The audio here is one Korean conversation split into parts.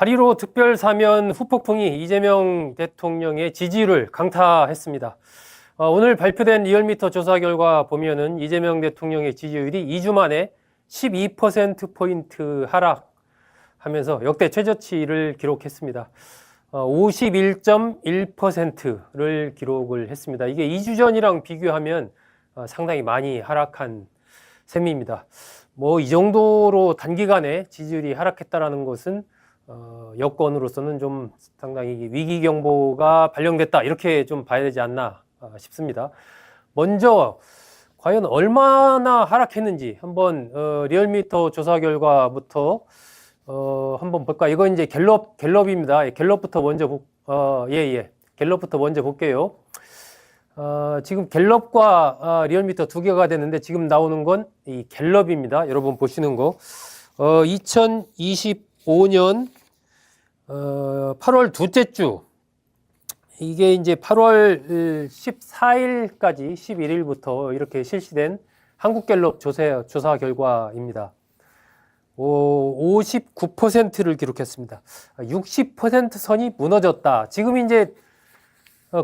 8.15 특별사면 후폭풍이 이재명 대통령의 지지율을 강타했습니다. 오늘 발표된 리얼미터 조사 결과 보면은 이재명 대통령의 지지율이 2주 만에 12%포인트 하락하면서 역대 최저치를 기록했습니다. 51.1%를 기록을 했습니다. 이게 2주 전이랑 비교하면 상당히 많이 하락한 셈입니다. 이 정도로 단기간에 지지율이 하락했다라는 것은 여권으로서는 좀 상당히 위기 경보가 발령됐다 이렇게 좀 봐야 되지 않나 싶습니다. 먼저 과연 얼마나 하락했는지 한번 리얼미터 조사 결과부터 한번 볼까? 이거 이제 갤럽입니다. 갤럽부터 먼저 갤럽부터 먼저 볼게요. 지금 갤럽과 리얼미터 두 개가 됐는데 지금 나오는 건 이 갤럽입니다. 여러분 보시는 거. 2025년 8월 둘째 주, 이게 이제 8월 14일까지 11일부터 이렇게 실시된 한국갤럽 조사 결과입니다. 59%를 기록했습니다. 60% 선이 무너졌다. 지금 이제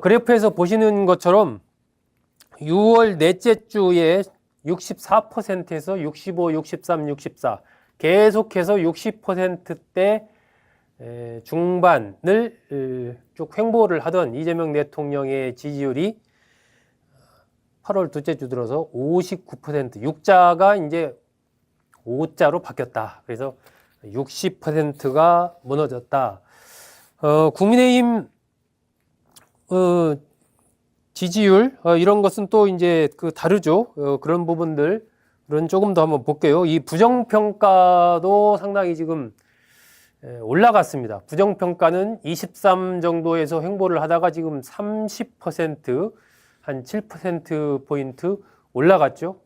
그래프에서 보시는 것처럼 6월 넷째 주에 64%에서 65, 63, 64 계속해서 60%대 중반을 쭉 횡보를 하던 이재명 대통령의 지지율이 8월 둘째 주 들어서 59%, 6자가 이제 5자로 바뀌었다. 그래서 60%가 무너졌다. 국민의힘 지지율 이런 것은 또 이제 다르죠. 그런 부분들은 조금 더 한번 볼게요. 이 부정평가도 상당히 지금 올라갔습니다. 부정평가는 23 정도에서 횡보를 하다가 지금 30%, 한 7%포인트 올라갔죠.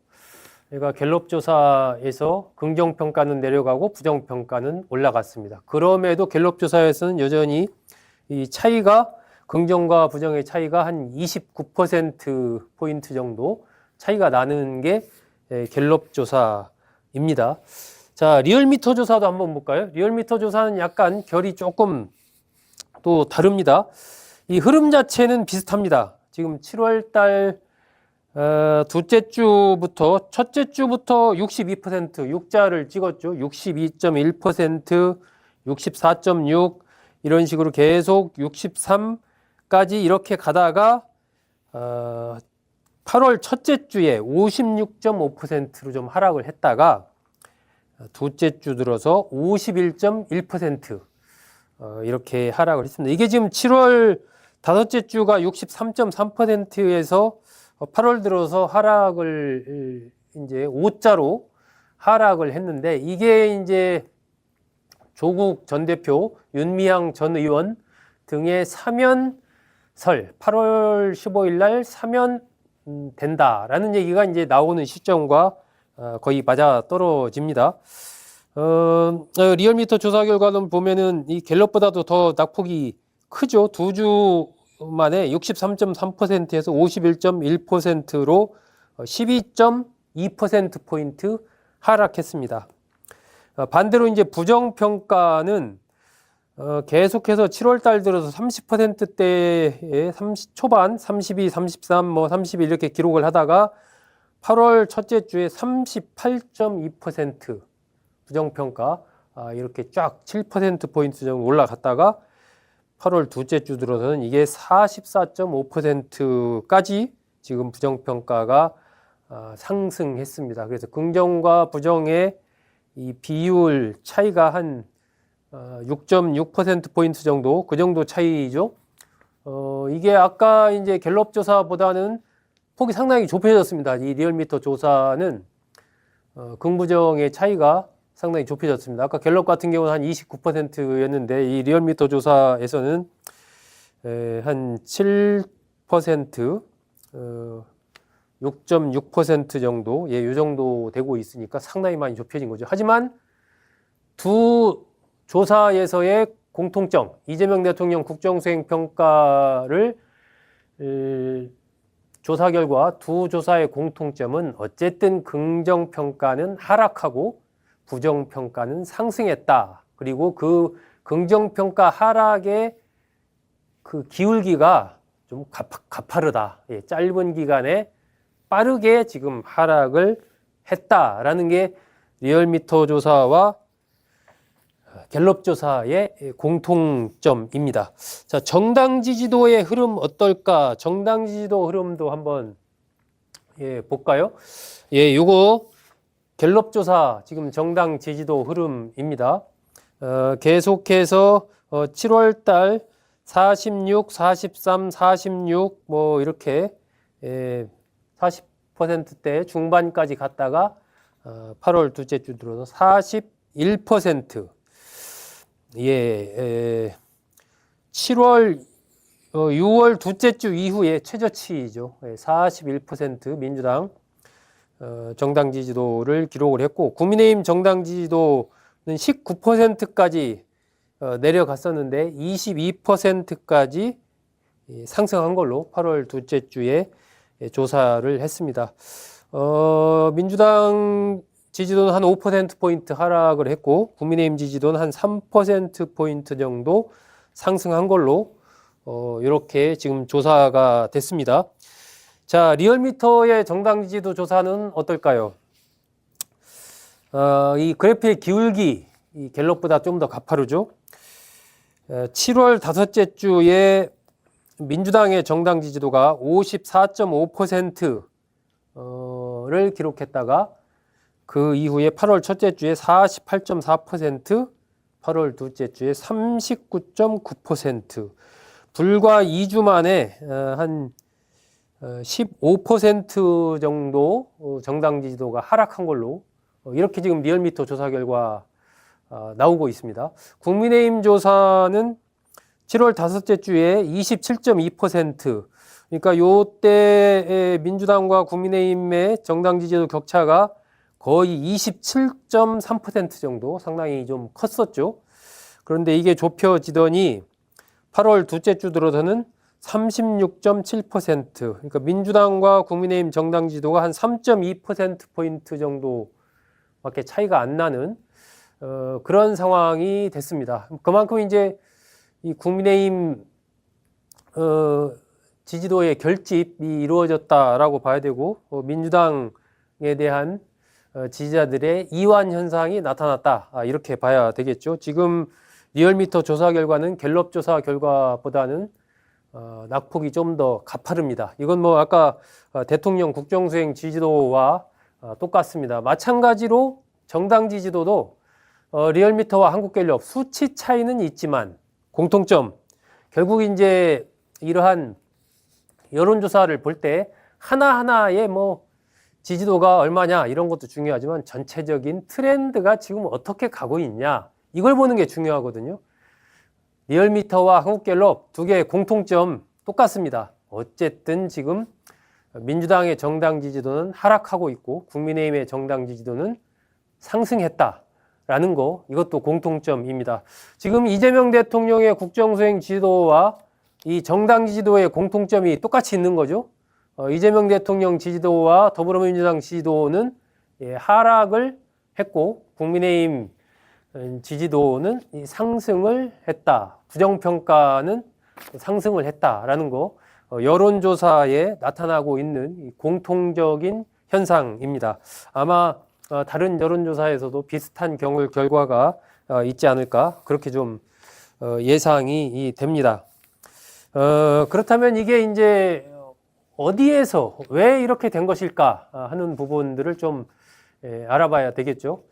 그러니까 갤럽 조사에서 긍정평가는 내려가고 부정평가는 올라갔습니다. 그럼에도 갤럽 조사에서는 여전히 이 차이가, 긍정과 부정의 차이가 한 29%포인트 정도 차이가 나는 게 갤럽 조사입니다. 자, 리얼미터 조사도 한번 볼까요? 리얼미터 조사는 약간 결이 조금 또 다릅니다. 이 흐름 자체는 비슷합니다. 지금 7월 달 둘째 주부터, 첫째 주부터 62%, 6자를 찍었죠. 62.1%, 64.6 이런 식으로 계속 63까지 이렇게 가다가 8월 첫째 주에 56.5%로 좀 하락을 했다가 둘째 주 들어서 51.1% 이렇게 하락을 했습니다. 이게 지금 7월 다섯째 주가 63.3%에서 8월 들어서 하락을 이제 5자로 하락을 했는데, 이게 이제 조국 전 대표, 윤미향 전 의원 등의 사면설, 8월 15일 날 사면 된다라는 얘기가 이제 나오는 시점과 거의 맞아 떨어집니다. 리얼미터 조사 결과는 보면은 이 갤럽보다도 더 낙폭이 크죠. 두 주 만에 63.3%에서 51.1%로 12.2%포인트 하락했습니다. 반대로 이제 부정평가는 계속해서 7월 달 들어서 30%대에 30 초반, 32, 33, 31 이렇게 기록을 하다가 8월 첫째 주에 38.2% 부정평가 이렇게 쫙 7%포인트 정도 올라갔다가 8월 둘째 주 들어서는 이게 44.5%까지 지금 부정평가가 상승했습니다. 그래서 긍정과 부정의 이 비율 차이가 한 6.6%포인트 정도, 그 정도 차이죠. 이게 아까 이제 갤럽 조사보다는 폭이 상당히 좁혀졌습니다. 이 리얼미터 조사는 긍부정의 차이가 상당히 좁혀졌습니다. 아까 갤럽 같은 경우는 한 29%였는데 이 리얼미터 조사에서는 한 7%, 6.6% 정도, 이 정도 되고 있으니까 상당히 많이 좁혀진 거죠. 하지만 두 조사에서의 공통점, 이재명 대통령 국정수행 평가를 조사 결과 두 조사의 공통점은 어쨌든 긍정평가는 하락하고 부정평가는 상승했다. 그리고 그 긍정평가 하락의 그 기울기가 좀 가파르다. 예, 짧은 기간에 빠르게 지금 하락을 했다라는 게 리얼미터 조사와 갤럽 조사의 공통점입니다. 자, 정당 지지도의 흐름 어떨까? 정당 지지도 흐름도 한번 볼까요? 요거 갤럽 조사 지금 정당 지지도 흐름입니다. 계속해서 7월 달 46, 43, 46 뭐 이렇게 40%대 중반까지 갔다가 8월 둘째 주 들어서 41%. 7월 6월 둘째 주 이후에 최저치이죠. 41% 민주당 정당 지지도를 기록을 했고, 국민의힘 정당 지지도는 19%까지 내려갔었는데 22%까지 상승한 걸로 8월 둘째 주에 조사를 했습니다. 민주당 지지도는 한 5%포인트 하락을 했고, 국민의힘 지지도는 한 3%포인트 정도 상승한 걸로 이렇게 지금 조사가 됐습니다. 자, 리얼미터의 정당 지지도 조사는 어떨까요? 이 그래프의 기울기, 이 갤럽보다 좀 더 가파르죠. 7월 다섯째 주에 민주당의 정당 지지도가 54.5%를 기록했다가 그 이후에 8월 첫째 주에 48.4%, 8월 둘째 주에 39.9%, 불과 2주 만에 한 15% 정도 정당 지지도가 하락한 걸로 이렇게 지금 리얼미터 조사 결과 나오고 있습니다. 국민의힘 조사는 7월 다섯째 주에 27.2%, 그러니까 요때 민주당과 국민의힘의 정당 지지도 격차가 거의 27.3% 정도 상당히 좀 컸었죠. 그런데 이게 좁혀지더니 8월 둘째 주 들어서는 36.7%, 그러니까 민주당과 국민의힘 정당 지지도가 한 3.2%포인트 정도밖에 차이가 안 나는 그런 상황이 됐습니다. 그만큼 이제 이 국민의힘 지지도의 결집이 이루어졌다라고 봐야 되고, 민주당에 대한 지지자들의 이완 현상이 나타났다, 이렇게 봐야 되겠죠. 지금 리얼미터 조사 결과는 갤럽 조사 결과보다는 낙폭이 좀 더 가파릅니다. 이건 뭐 아까 대통령 국정수행 지지도와 똑같습니다. 마찬가지로 정당 지지도도 리얼미터와 한국갤럽 수치 차이는 있지만 공통점, 결국 이제 이러한 여론조사를 볼 때 하나하나의 뭐 지지도가 얼마냐 이런 것도 중요하지만 전체적인 트렌드가 지금 어떻게 가고 있냐 이걸 보는 게 중요하거든요. 리얼미터와 한국갤럽 두 개의 공통점 똑같습니다. 어쨌든 지금 민주당의 정당 지지도는 하락하고 있고 국민의힘의 정당 지지도는 상승했다라는 거, 이것도 공통점입니다. 지금 이재명 대통령의 국정수행 지지도와 이 정당 지지도의 공통점이 똑같이 있는 거죠. 이재명 대통령 지지도와 더불어민주당 지지도는 하락을 했고 국민의힘 지지도는 상승을 했다. 부정평가는 상승을 했다라는 거, 여론조사에 나타나고 있는 공통적인 현상입니다. 아마 다른 여론조사에서도 비슷한 결과가 있지 않을까, 그렇게 좀 예상이 됩니다. 그렇다면 이게 이제 어디에서 왜 이렇게 된 것일까 하는 부분들을 좀 알아봐야 되겠죠.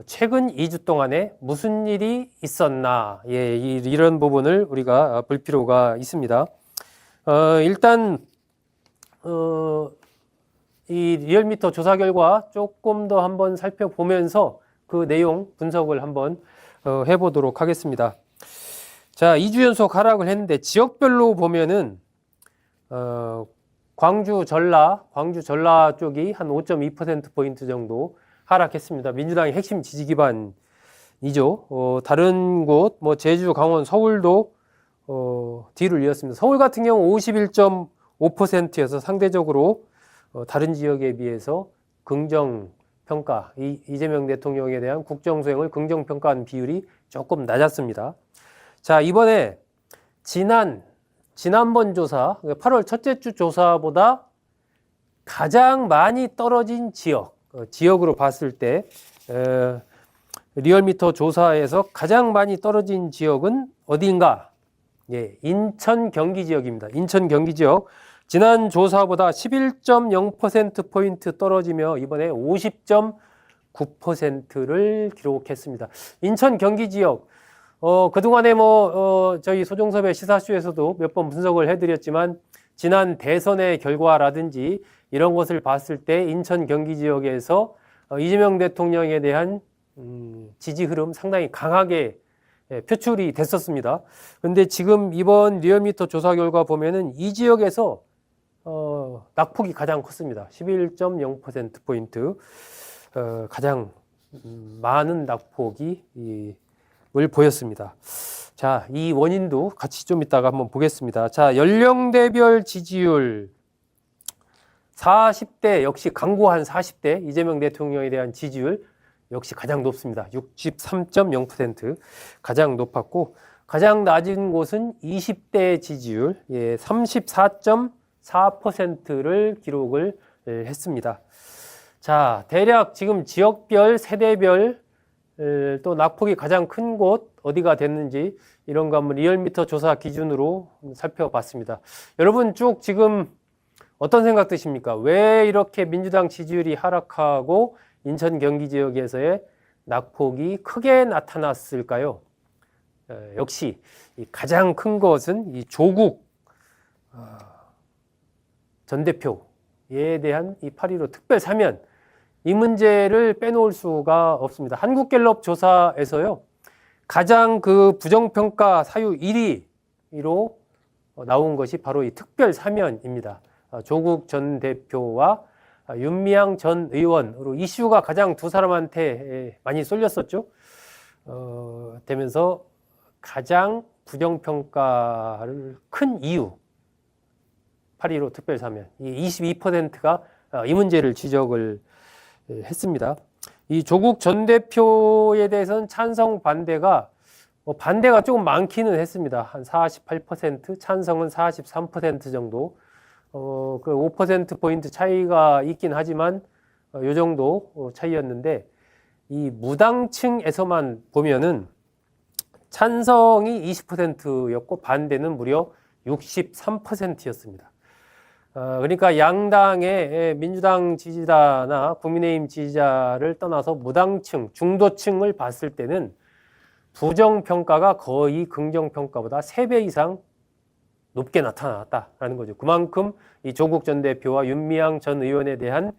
최근 2주 동안에 무슨 일이 있었나, 이런 부분을 우리가 볼 필요가 있습니다. 일단 이 리얼미터 조사 결과 조금 더 한번 살펴보면서 그 내용 분석을 한번 해보도록 하겠습니다. 자, 2주 연속 하락을 했는데 지역별로 보면은 광주 전라 쪽이 한 5.2%포인트 정도 하락했습니다. 민주당의 핵심 지지 기반이죠. 다른 곳, 뭐 제주, 강원, 서울도 뒤를 이었습니다. 서울 같은 경우 51.5%여서 상대적으로 다른 지역에 비해서 긍정 평가, 이재명 대통령에 대한 국정 수행을 긍정 평가한 비율이 조금 낮았습니다. 자, 이번에 지난번 조사, 8월 첫째 주 조사보다 가장 많이 떨어진 지역으로 봤을 때 리얼미터 조사에서 가장 많이 떨어진 지역은 어디인가? 예, 인천 경기 지역입니다. 인천 경기 지역 지난 조사보다 11.0%포인트 떨어지며 이번에 50.9%를 기록했습니다. 인천 경기 지역 그동안에 저희 소종섭의 시사쇼에서도 몇 번 분석을 해드렸지만 지난 대선의 결과라든지 이런 것을 봤을 때 인천 경기 지역에서 이재명 대통령에 대한 지지 흐름 상당히 강하게 표출이 됐었습니다. 그런데 지금 이번 리얼미터 조사 결과 보면은 이 지역에서 낙폭이 가장 컸습니다. 11.0%포인트 가장 많은 낙폭이 을 보였습니다. 자, 이 원인도 같이 좀 이따가 한번 보겠습니다. 자, 연령대별 지지율 40대 역시 강고한 40대 이재명 대통령에 대한 지지율 역시 가장 높습니다. 63.0% 가장 높았고 가장 낮은 곳은 20대 지지율 34.4%를 기록을 했습니다. 자, 대략 지금 지역별, 세대별 또 낙폭이 가장 큰 곳 어디가 됐는지 이런 거 한번 리얼미터 조사 기준으로 살펴봤습니다. 여러분 쭉 지금 어떤 생각 드십니까? 왜 이렇게 민주당 지지율이 하락하고 인천 경기 지역에서의 낙폭이 크게 나타났을까요? 역시 가장 큰 것은 이 조국 전 대표에 대한 이 8.15 특별 사면 이 문제를 빼놓을 수가 없습니다. 한국갤럽 조사에서요, 가장 그 부정평가 사유 1위로 나온 것이 바로 이 특별 사면입니다. 조국 전 대표와 윤미향 전 의원으로 이슈가 가장 두 사람한테 많이 쏠렸었죠. 되면서 가장 부정평가를 큰 이유, 8.15 특별 사면, 이 22%가 이 문제를 지적을 했습니다. 이 조국 전 대표에 대해서는 찬성 반대가 반대가 조금 많기는 했습니다. 한 48%, 찬성은 43% 정도. 그 5%포인트 차이가 있긴 하지만 요 정도 차이였는데 이 무당층에서만 보면은 찬성이 20%였고 반대는 무려 63%였습니다. 그러니까 양당의 민주당 지지자나 국민의힘 지지자를 떠나서 무당층, 중도층을 봤을 때는 부정평가가 거의 긍정평가보다 3배 이상 높게 나타났다라는 거죠. 그만큼 이 조국 전 대표와 윤미향 전 의원에 대한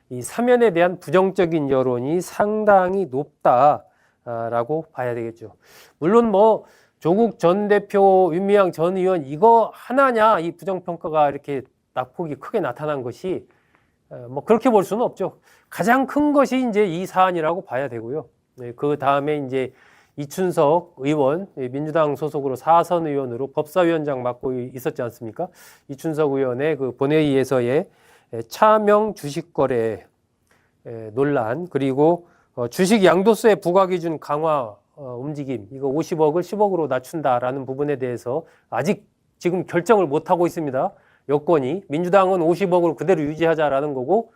이 사면에 대한 부정적인 여론이 상당히 높다라고 봐야 되겠죠. 물론 조국 전 대표, 윤미향 전 의원 이거 하나냐 이 부정평가가 이렇게 낙폭이 크게 나타난 것이 그렇게 볼 수는 없죠. 가장 큰 것이 이제 이 사안이라고 봐야 되고요. 그 다음에 이제 이춘석 의원, 민주당 소속으로 4선 의원으로 법사위원장 맡고 있었지 않습니까? 이춘석 의원의 그 본회의에서의 차명 주식거래 논란, 그리고 주식 양도세 부과기준 강화 움직임, 이거 50억을 10억으로 낮춘다라는 부분에 대해서 아직 지금 결정을 못하고 있습니다. 여권이. 민주당은 50억으로 그대로 유지하자라는 거고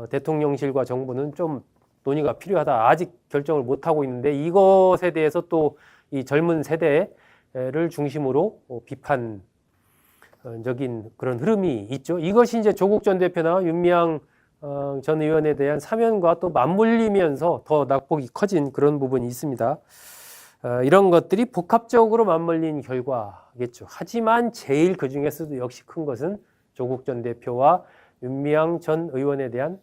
대통령실과 정부는 좀 논의가 필요하다. 아직 결정을 못하고 있는데 이것에 대해서 또 이 젊은 세대를 중심으로 비판적인 그런 흐름이 있죠. 이것이 이제 조국 전 대표나 윤미향 전 의원에 대한 사면과 또 맞물리면서 더 낙폭이 커진 그런 부분이 있습니다. 이런 것들이 복합적으로 맞물린 결과겠죠. 하지만 제일 그 중에서도 역시 큰 것은 조국 전 대표와 윤미향 전 의원에 대한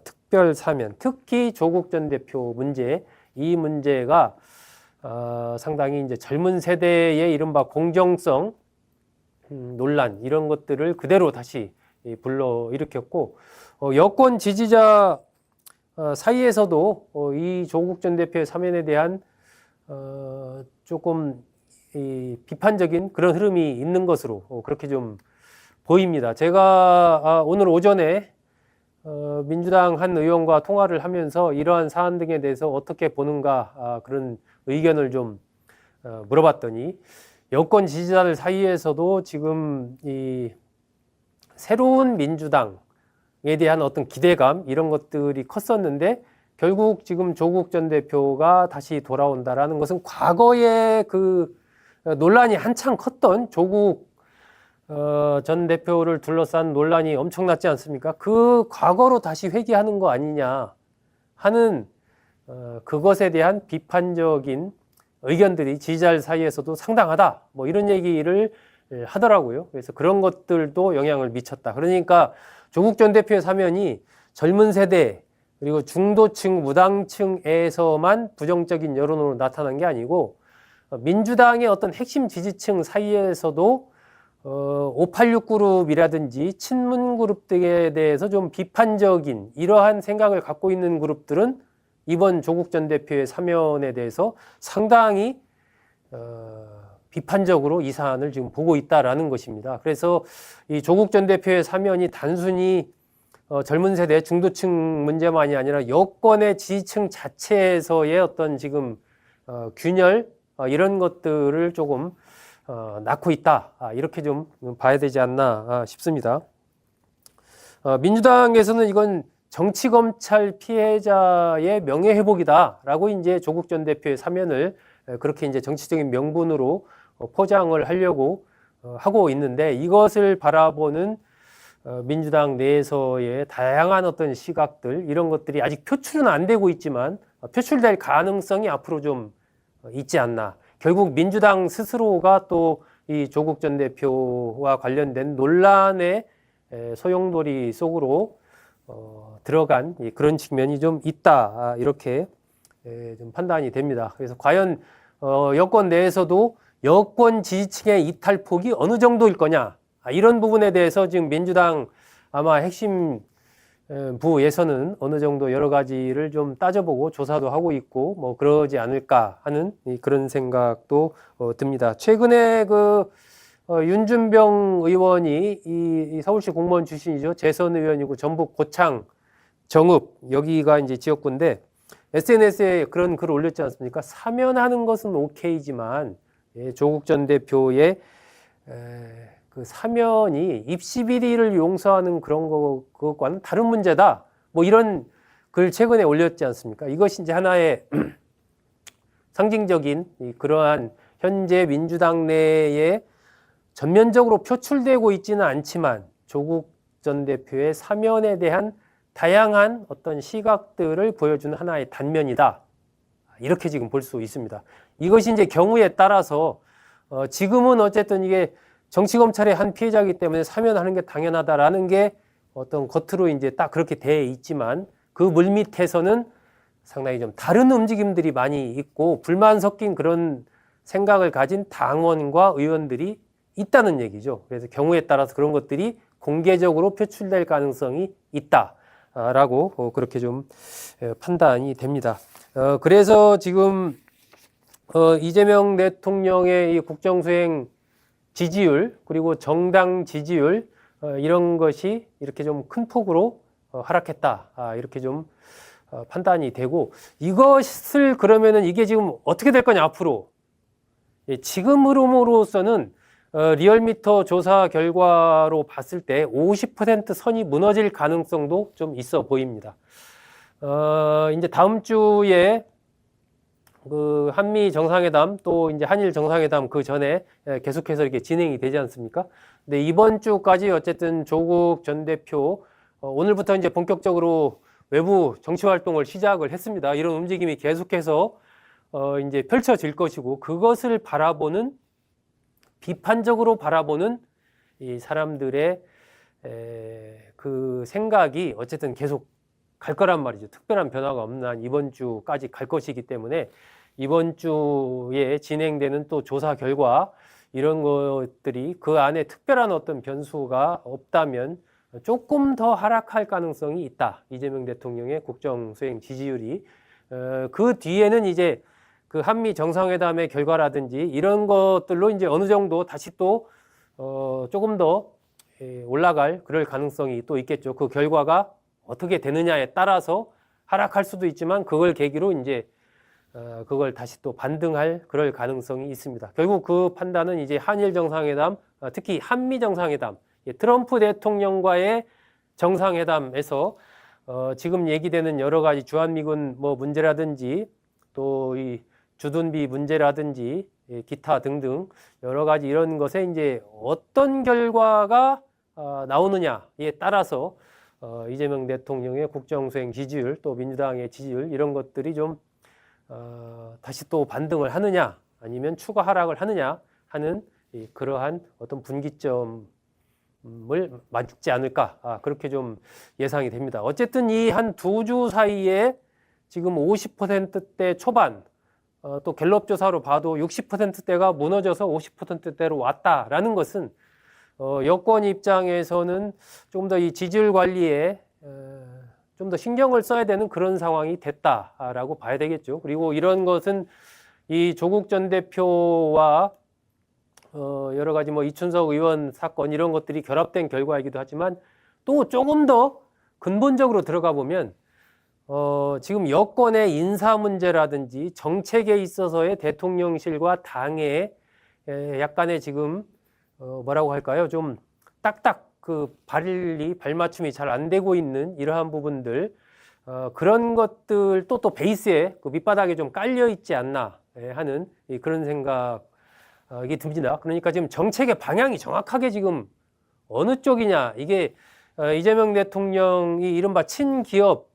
특별 사면, 특히 조국 전 대표 문제, 이 문제가 상당히 이제 젊은 세대의 이른바 공정성 논란 이런 것들을 그대로 다시 불러일으켰고 여권 지지자 사이에서도 이 조국 전 대표의 사면에 대한 조금 비판적인 그런 흐름이 있는 것으로 그렇게 좀 보입니다. 제가 오늘 오전에 민주당 한 의원과 통화를 하면서 이러한 사안 등에 대해서 어떻게 보는가 그런 의견을 좀 물어봤더니 여권 지지자들 사이에서도 지금 이 새로운 민주당에 대한 어떤 기대감 이런 것들이 컸었는데 결국 지금 조국 전 대표가 다시 돌아온다라는 것은 과거에 그 논란이 한창 컸던 조국 전 대표를 둘러싼 논란이 엄청났지 않습니까? 그 과거로 다시 회귀하는 거 아니냐 하는 그것에 대한 비판적인 의견들이 지지자 사이에서도 상당하다. 뭐 이런 얘기를 하더라고요. 그래서 그런 것들도 영향을 미쳤다. 그러니까 조국 전 대표의 사면이 젊은 세대 그리고 중도층, 무당층에서만 부정적인 여론으로 나타난 게 아니고 민주당의 어떤 핵심 지지층 사이에서도 586 그룹이라든지 친문 그룹 등에 대해서 좀 비판적인 이러한 생각을 갖고 있는 그룹들은 이번 조국 전 대표의 사면에 대해서 상당히 비판적으로 이 사안을 지금 보고 있다라는 것입니다. 그래서 이 조국 전 대표의 사면이 단순히 젊은 세대 중도층 문제만이 아니라 여권의 지지층 자체에서의 어떤 지금 균열 이런 것들을 조금 낳고 있다 이렇게 좀 봐야 되지 않나 싶습니다. 민주당에서는 이건 정치검찰 피해자의 명예회복이다라고 이제 조국 전 대표의 사면을 그렇게 이제 정치적인 명분으로 포장을 하려고 하고 있는데 이것을 바라보는 민주당 내에서의 다양한 어떤 시각들 이런 것들이 아직 표출은 안 되고 있지만 표출될 가능성이 앞으로 좀 있지 않나. 결국 민주당 스스로가 또 이 조국 전 대표와 관련된 논란의 소용돌이 속으로 들어간 그런 측면이 좀 있다 이렇게 좀 판단이 됩니다. 그래서 과연 여권 내에서도 여권 지지층의 이탈폭이 어느 정도일 거냐 이런 부분에 대해서 지금 민주당 아마 핵심 부에서는 어느 정도 여러 가지를 좀 따져보고 조사도 하고 있고 뭐 그러지 않을까 하는 그런 생각도 듭니다. 최근에 그 윤준병 의원이 이 서울시 공무원 출신이죠. 재선 의원이고 전북 고창 정읍 여기가 이제 지역구인데 SNS에 그런 글을 올렸지 않습니까? 사면하는 것은 오케이지만 조국 전 대표의 그 사면이 입시 비리를 용서하는 그런 것과는 다른 문제다. 뭐 이런 글 최근에 올렸지 않습니까? 이것이 이제 하나의 상징적인 그러한 현재 민주당 내에 전면적으로 표출되고 있지는 않지만 조국 전 대표의 사면에 대한 다양한 어떤 시각들을 보여주는 하나의 단면이다. 이렇게 지금 볼 수 있습니다. 이것이 이제 경우에 따라서 지금은 어쨌든 이게 정치검찰의 한 피해자이기 때문에 사면하는 게 당연하다라는 게 어떤 겉으로 이제 딱 그렇게 돼 있지만 그 물밑에서는 상당히 좀 다른 움직임들이 많이 있고 불만 섞인 그런 생각을 가진 당원과 의원들이 있다는 얘기죠. 그래서 경우에 따라서 그런 것들이 공개적으로 표출될 가능성이 있다라고 그렇게 좀 판단이 됩니다. 그래서 지금 이재명 대통령의 이 국정수행 지지율 그리고 정당 지지율 이런 것이 이렇게 좀 큰 폭으로 하락했다 이렇게 좀 판단이 되고 이것을 그러면은 이게 지금 어떻게 될 거냐 앞으로 지금으로서는 리얼미터 조사 결과로 봤을 때 50% 선이 무너질 가능성도 좀 있어 보입니다. 이제 다음 주에 그 한미 정상회담 또 이제 한일 정상회담 그 전에 계속해서 이렇게 진행이 되지 않습니까? 근데 이번 주까지 어쨌든 조국 전 대표 오늘부터 이제 본격적으로 외부 정치 활동을 시작을 했습니다. 이런 움직임이 계속해서 이제 펼쳐질 것이고 그것을 바라보는 비판적으로 바라보는 이 사람들의 그 생각이 어쨌든 계속 갈 거란 말이죠. 특별한 변화가 없는 한 이번 주까지 갈 것이기 때문에 이번 주에 진행되는 또 조사 결과 이런 것들이 그 안에 특별한 어떤 변수가 없다면 조금 더 하락할 가능성이 있다. 이재명 대통령의 국정 수행 지지율이 그 뒤에는 이제 그 한미 정상회담의 결과라든지 이런 것들로 이제 어느 정도 다시 또 조금 더 올라갈 그럴 가능성이 또 있겠죠. 그 결과가 어떻게 되느냐에 따라서 하락할 수도 있지만 그걸 계기로 이제 그걸 다시 또 반등할 그럴 가능성이 있습니다. 결국 그 판단은 이제 한일 정상회담, 특히 한미 정상회담, 트럼프 대통령과의 정상회담에서 지금 얘기되는 여러 가지 주한미군 뭐 문제라든지 또 이 주둔비 문제라든지 기타 등등 여러 가지 이런 것에 이제 어떤 결과가 나오느냐에 따라서 이재명 대통령의 국정수행 지지율 또 민주당의 지지율 이런 것들이 좀 다시 또 반등을 하느냐 아니면 추가 하락을 하느냐 하는 그러한 어떤 분기점을 맞지 않을까 그렇게 좀 예상이 됩니다. 어쨌든 이 한 두 주 사이에 지금 50%대 초반 또 갤럽 조사로 봐도 60%대가 무너져서 50%대로 왔다라는 것은 여권 입장에서는 조금 더 이 지지율 관리에 좀 더 신경을 써야 되는 그런 상황이 됐다라고 봐야 되겠죠. 그리고 이런 것은 이 조국 전 대표와 여러 가지 뭐 이춘석 의원 사건 이런 것들이 결합된 결과이기도 하지만 또 조금 더 근본적으로 들어가 보면 지금 여권의 인사 문제라든지 정책에 있어서의 대통령실과 당의 약간의 지금 뭐라고 할까요? 좀 딱딱 그 발맞춤이 잘 안 되고 있는 이러한 부분들 그런 것들 또 베이스에 그 밑바닥에 좀 깔려 있지 않나 하는 그런 생각이 듭니다. 그러니까 지금 정책의 방향이 정확하게 지금 어느 쪽이냐 이게 이재명 대통령이 이른바 친기업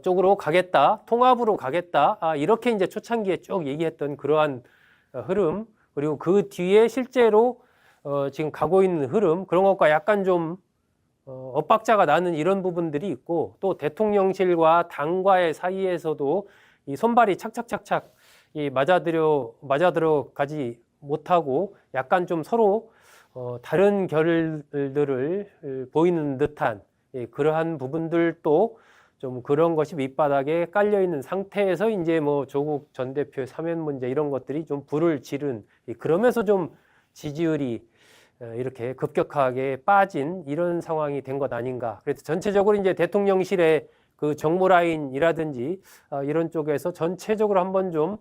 쪽으로 가겠다, 통합으로 가겠다 이렇게 이제 초창기에 쭉 얘기했던 그러한 흐름 그리고 그 뒤에 실제로 지금 가고 있는 흐름 그런 것과 약간 좀 엇박자가 나는 이런 부분들이 있고 또 대통령실과 당과의 사이에서도 이 손발이 착착착착 맞아들어 가지 못하고 약간 좀 서로 다른 결들을 보이는 듯한 그러한 부분들도 좀 그런 것이 밑바닥에 깔려 있는 상태에서 이제 뭐 조국 전 대표의 사면 문제 이런 것들이 좀 불을 지른 그러면서 좀 지지율이 이렇게 급격하게 빠진 이런 상황이 된 것 아닌가. 그래서 전체적으로 이제 대통령실의 그 정무 라인이라든지 이런 쪽에서 전체적으로 한번 좀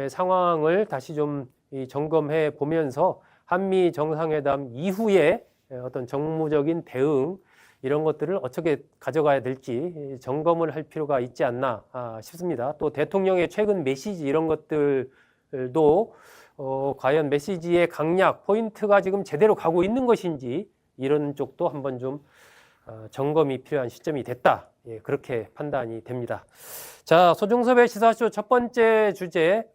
상황을 다시 좀 점검해 보면서 한미 정상회담 이후에 어떤 정무적인 대응 이런 것들을 어떻게 가져가야 될지 점검을 할 필요가 있지 않나 싶습니다. 또 대통령의 최근 메시지 이런 것들도 과연 메시지의 강약, 포인트가 지금 제대로 가고 있는 것인지 이런 쪽도 한번 좀 점검이 필요한 시점이 됐다. 그렇게 판단이 됩니다. 자, 소중섭의 시사쇼 첫 번째 주제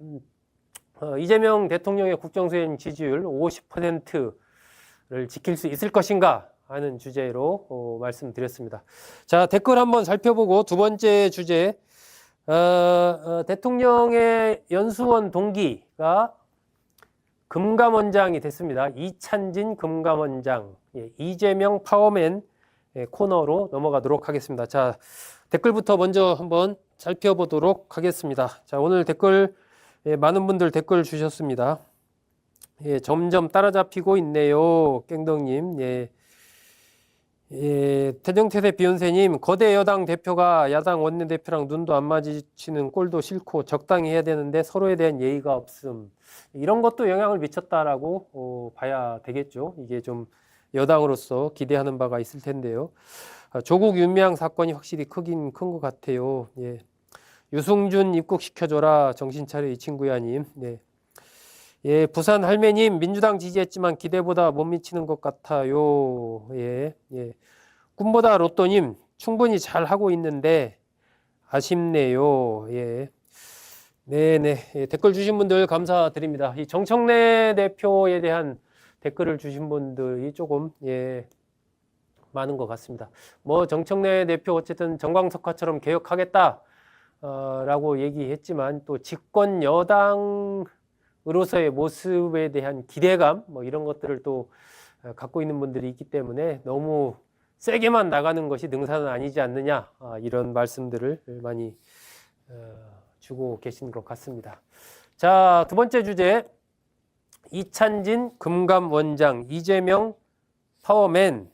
이재명 대통령의 국정수행 지지율 50%를 지킬 수 있을 것인가 하는 주제로 말씀드렸습니다. 자, 댓글 한번 살펴보고 두 번째 주제 대통령의 연수원 동기가 금감원장이 됐습니다. 이찬진 금감원장 이재명 파워맨 코너로 넘어가도록 하겠습니다. 자, 댓글부터 먼저 한번 살펴보도록 하겠습니다. 자, 오늘 댓글 많은 분들 댓글 주셨습니다. 점점 따라잡히고 있네요. 깽덕님. 태정태세 비욘세님 거대 여당 대표가 야당 원내대표랑 눈도 안 마주치는 꼴도 싫고 적당히 해야 되는데 서로에 대한 예의가 없음. 이런 것도 영향을 미쳤다라고 봐야 되겠죠. 이게 좀 여당으로서 기대하는 바가 있을 텐데요. 조국 윤미향 사건이 확실히 크긴 큰 것 같아요. 유승준 입국시켜줘라 정신 차려 이 친구야님. 부산 할매님 민주당 지지했지만 기대보다 못 미치는 것 같아요. 꿈보다 로또님 충분히 잘 하고 있는데 아쉽네요. 네네. 댓글 주신 분들 감사드립니다. 이 정청래 대표에 대한 댓글을 주신 분들이 조금 많은 것 같습니다. 뭐 정청래 대표 어쨌든 정광석화처럼 개혁하겠다 라고 얘기했지만 또 집권 여당으로서의 모습에 대한 기대감 뭐 이런 것들을 또 갖고 있는 분들이 있기 때문에 너무 세게만 나가는 것이 능사는 아니지 않느냐 이런 말씀들을 많이 주고 계신 것 같습니다. 자, 두 번째 주제 이찬진 금감원장 이재명 파워맨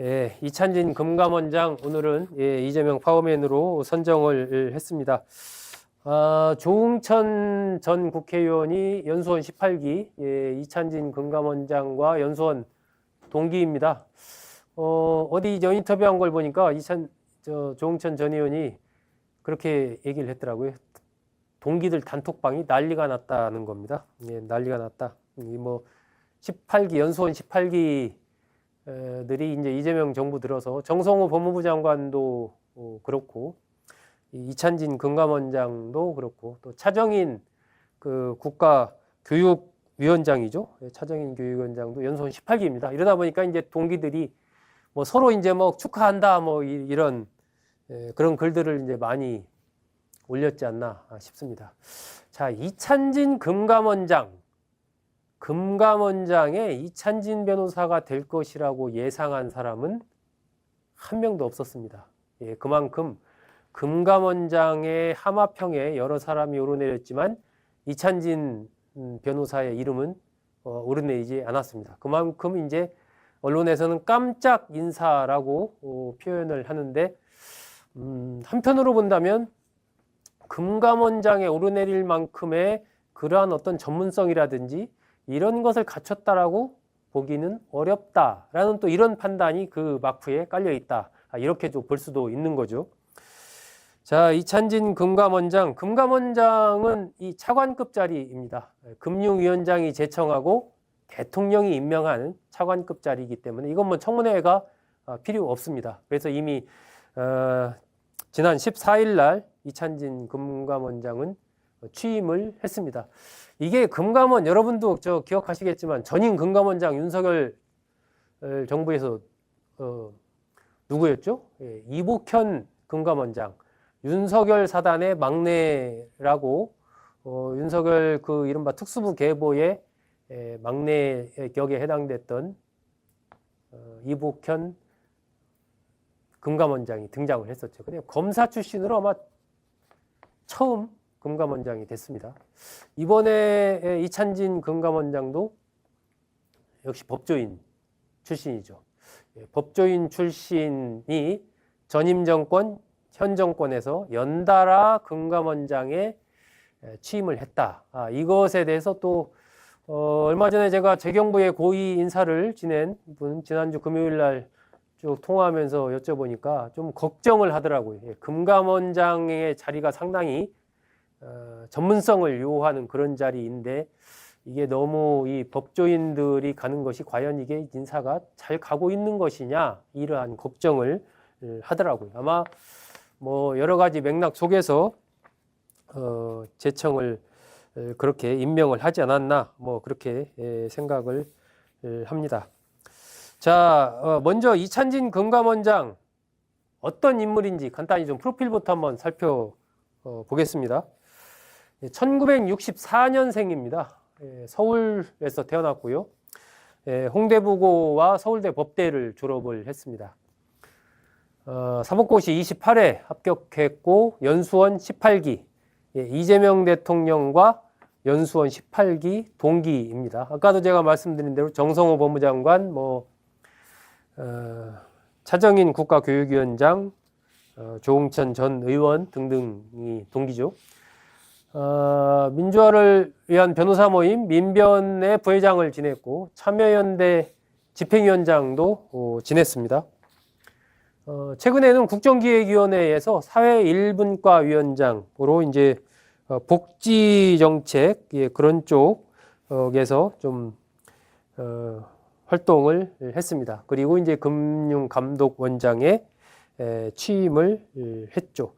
예, 이찬진 금감원장 오늘은 이재명 파워맨으로 선정을 했습니다. 조응천 전 국회의원이 연수원 18기, 이찬진 금감원장과 연수원 동기입니다. 어디 인터뷰한 걸 보니까 조응천 전 의원이 그렇게 얘기를 했더라고요. 동기들 단톡방이 난리가 났다는 겁니다. 예, 난리가 났다. 뭐 18기 연수원 18기 들이 이제 이재명 정부 들어서 정성호 법무부 장관도 그렇고 이찬진 금감원장도 그렇고 또 차정인 그 국가교육위원장이죠. 차정인 교육위원장도 연수원 18기입니다. 이러다 보니까 이제 동기들이 뭐 서로 이제 뭐 축하한다 뭐 이런 그런 글들을 이제 많이 올렸지 않나 싶습니다. 자, 이찬진 금감원장의 이찬진 변호사가 될 것이라고 예상한 사람은 한 명도 없었습니다. 예, 그만큼 금감원장의 하마평에 여러 사람이 오르내렸지만 이찬진 변호사의 이름은 오르내리지 않았습니다. 그만큼 이제 언론에서는 깜짝 인사라고 표현을 하는데 한편으로 본다면 금감원장에 오르내릴 만큼의 그러한 어떤 전문성이라든지 이런 것을 갖췄다라고 보기는 어렵다라는 또 이런 판단이 그 막후에 깔려 있다. 이렇게 좀 볼 수도 있는 거죠. 자, 이찬진 금감원장은 이 차관급 자리입니다. 금융위원장이 제청하고 대통령이 임명하는 차관급 자리이기 때문에 이건 뭐 청문회가 필요 없습니다. 그래서 이미 지난 14일 날 이찬진 금감원장은 취임을 했습니다. 이게 금감원 여러분도 기억하시겠지만 전임 금감원장 윤석열 정부에서 누구였죠? 이복현 금감원장, 윤석열 사단의 막내라고 윤석열 그 이른바 특수부 계보의 막내 격에 해당됐던 이복현 금감원장이 등장을 했었죠. 그냥 검사 출신으로 아마 처음 금감원장이 됐습니다. 이번에 이찬진 금감원장도 역시 법조인 출신이죠. 법조인 출신이 전임 정권, 현 정권에서 연달아 금감원장에 취임을 했다. 이것에 대해서 또 얼마 전에 제가 재경부의 고위 인사를 지낸 분 지난주 금요일 날 쭉 통화하면서 여쭤보니까 좀 걱정을 하더라고요. 금감원장의 자리가 상당히 전문성을 요하는 그런 자리인데 이게 너무 이 법조인들이 가는 것이 과연 이게 인사가 잘 가고 있는 것이냐 이러한 걱정을 하더라고요. 아마 뭐 여러 가지 맥락 속에서 제청을 그렇게 임명을 하지 않았나 뭐 그렇게 생각을 합니다. 자, 먼저 이찬진 금감원장 어떤 인물인지 간단히 좀 프로필부터 한번 살펴보겠습니다. 1964년생입니다. 서울에서 태어났고요. 홍대부고와 서울대 법대를 졸업을 했습니다. 사법고시 28회 합격했고 연수원 18기, 이재명 대통령과 연수원 18기 동기입니다. 아까도 제가 말씀드린 대로 정성호 법무장관, 차정인 국가교육위원장, 조응천 전 의원 등등이 동기죠. 민주화를 위한 변호사 모임 민변의 부회장을 지냈고 참여연대 집행위원장도 지냈습니다. 최근에는 국정기획위원회에서 사회 1분과 위원장으로 이제 복지정책 그런 쪽에서 좀 활동을 했습니다. 그리고 이제 금융감독원장에 취임을 했죠.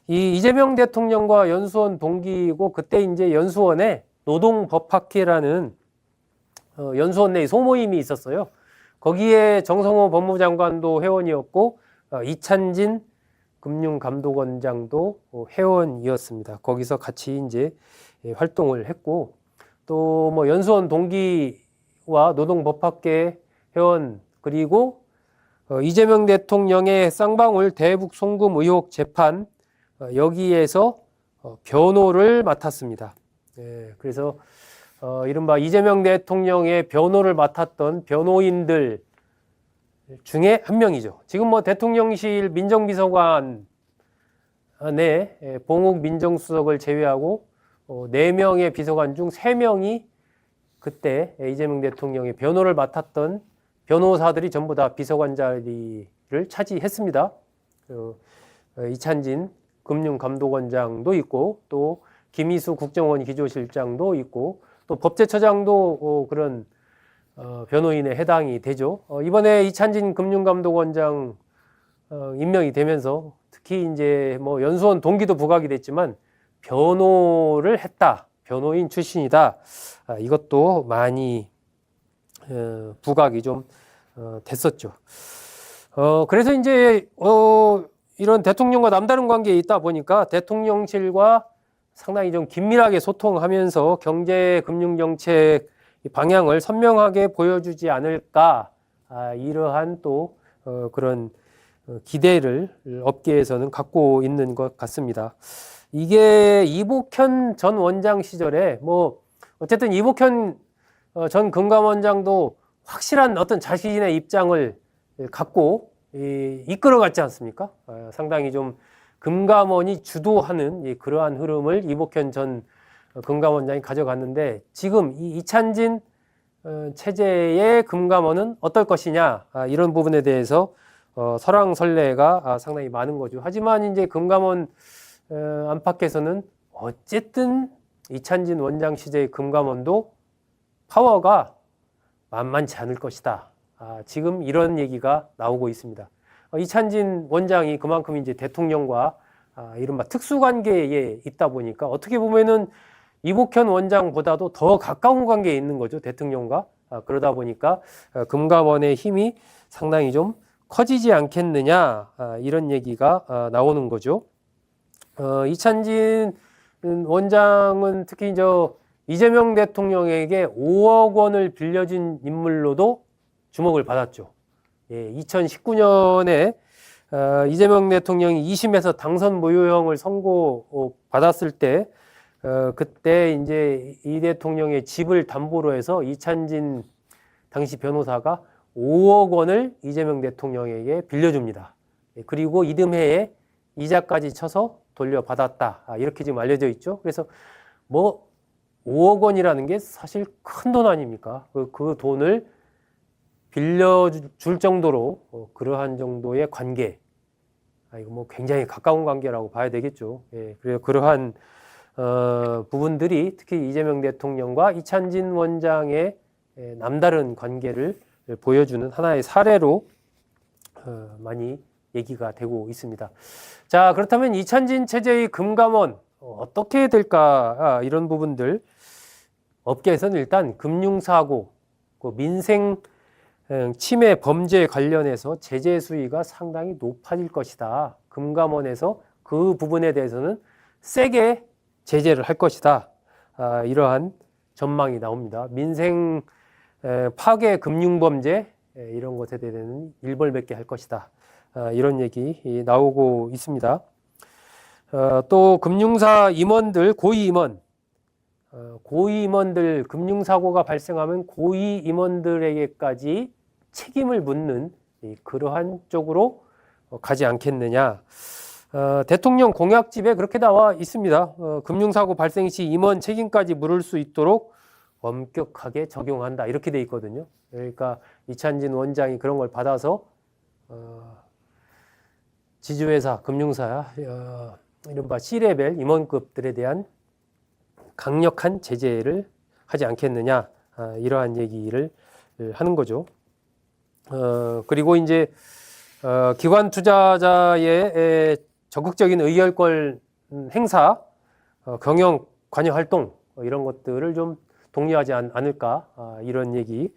이 이재명 대통령과 연수원 동기이고 그때 이제 연수원에 노동법학회라는 연수원 내 소모임이 있었어요. 거기에 정성호 법무부 장관도 회원이었고 이찬진 금융감독원장도 회원이었습니다. 거기서 같이 이제 활동을 했고 또 뭐 연수원 동기와 노동법학회 회원 그리고 이재명 대통령의 쌍방울 대북 송금 의혹 재판 여기에서 변호를 맡았습니다. 그래서 이른바 이재명 대통령의 변호를 맡았던 변호인들 중에 한 명이죠. 지금 뭐 대통령실 민정비서관 내 봉욱 민정수석을 제외하고 4명의 비서관 중 3명이 그때 이재명 대통령의 변호를 맡았던 변호사들이 전부 다 비서관 자리를 차지했습니다. 이찬진 금융감독원장도 있고 또 김희수 국정원 기조실장도 있고 또 법제처장도 그런 변호인에 해당이 되죠. 이번에 이찬진 금융감독원장 임명이 되면서 특히 이제 뭐 연수원 동기도 부각이 됐지만 변호를 했다, 변호인 출신이다. 이것도 많이 부각이 좀 됐었죠. 그래서 이제 이런 대통령과 남다른 관계에 있다 보니까 대통령실과 상당히 좀 긴밀하게 소통하면서 경제 금융 정책 방향을 선명하게 보여주지 않을까, 이러한 또 그런 기대를 업계에서는 갖고 있는 것 같습니다. 이게 이복현 전 원장 시절에 뭐 어쨌든 이복현 전 금감원장도 확실한 어떤 자신의 입장을 갖고 이끌어갔지 않습니까? 상당히 좀 금감원이 주도하는 그러한 흐름을 이복현 전 금감원장이 가져갔는데 지금 이 이찬진 체제의 금감원은 어떨 것이냐, 이런 부분에 대해서 설왕설래가 상당히 많은 거죠. 하지만 이제 금감원 안팎에서는 어쨌든 이찬진 원장 시대의 금감원도 파워가 만만치 않을 것이다. 지금 이런 얘기가 나오고 있습니다. 이찬진 원장이 그만큼 이제 대통령과 이른바 특수관계에 있다 보니까 어떻게 보면은 이복현 원장보다도 더 가까운 관계에 있는 거죠, 대통령과. 그러다 보니까 금감원의 힘이 상당히 좀 커지지 않겠느냐, 이런 얘기가 나오는 거죠. 이찬진 원장은 특히 이재명 대통령에게 5억 원을 빌려준 인물로도 주목을 받았죠. 2019년에 이재명 대통령이 2심에서 당선 무효형을 선고받았을 때 그때 이제 이 대통령의 집을 담보로 해서 이찬진 당시 변호사가 5억 원을 이재명 대통령에게 빌려줍니다. 그리고 이듬해에 이자까지 쳐서 돌려받았다. 이렇게 지금 알려져 있죠. 그래서 뭐 5억 원이라는 게 사실 큰 돈 아닙니까? 그 돈을 빌려줄 정도로 그러한 정도의 관계, 이거 뭐 굉장히 가까운 관계라고 봐야 되겠죠. 그래서 그러한 부분들이 특히 이재명 대통령과 이찬진 원장의 남다른 관계를 보여주는 하나의 사례로 많이 얘기가 되고 있습니다. 자, 그렇다면 이찬진 체제의 금감원 어떻게 될까, 이런 부분들 업계에서는 일단 금융사고, 민생 침해 범죄 관련해서 제재 수위가 상당히 높아질 것이다. 금감원에서 그 부분에 대해서는 세게 제재를 할 것이다. 이러한 전망이 나옵니다. 민생 파괴 금융범죄 이런 것에 대해서는 일벌백계 할 것이다. 이런 얘기 나오고 있습니다. 또 금융사 임원들, 고위 임원들 금융사고가 발생하면 고위 임원들에게까지 책임을 묻는 그러한 쪽으로 가지 않겠느냐. 대통령 공약집에 그렇게 나와 있습니다. 금융사고 발생 시 임원 책임까지 물을 수 있도록 엄격하게 적용한다. 이렇게 돼 있거든요. 그러니까 이찬진 원장이 그런 걸 받아서 지주회사, 금융사, 이른바 C레벨 임원급들에 대한 강력한 제재를 하지 않겠느냐, 이러한 얘기를 하는 거죠. 그리고 이제 기관 투자자의 적극적인 의결권 행사, 경영 관여 활동 이런 것들을 좀 독려하지 않을까, 이런 얘기